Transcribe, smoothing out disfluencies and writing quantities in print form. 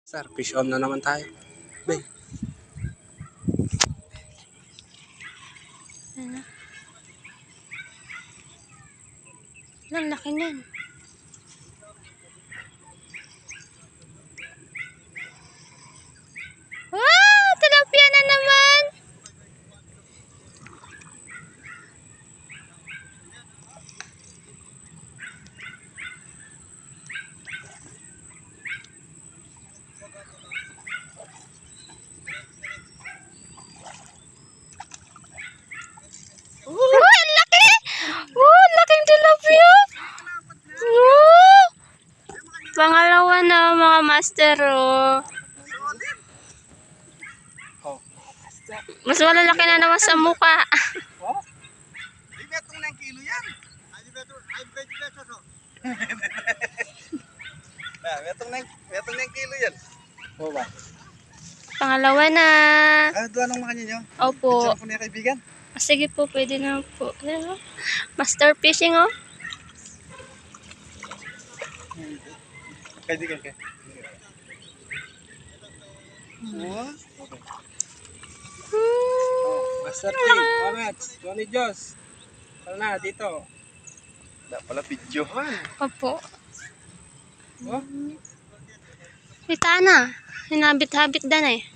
Sir, fish on na naman tayo. Bay. Ano? Ang laki niyan. Wow! Tilapia na naman! Ang laki! Laking tilapia! Pangalawa na mga master, oh. Mas malalaki na naman sa mukha. Oh? 5 metong na kilo yan. 5 metong na kilo yan. Oo ba? Pangalawa na. Doon ang makanya nyo. Opo. Picture ko niya kaibigan. Sige po, pwede na po. Master fishing, oh. Kaibigan ka. Oh, okay. Master P, Comets, Johnny Jos. Tara na, dito. Wala pala videohan. Opo. Oh? Kita na. Hinabit-habit na eh.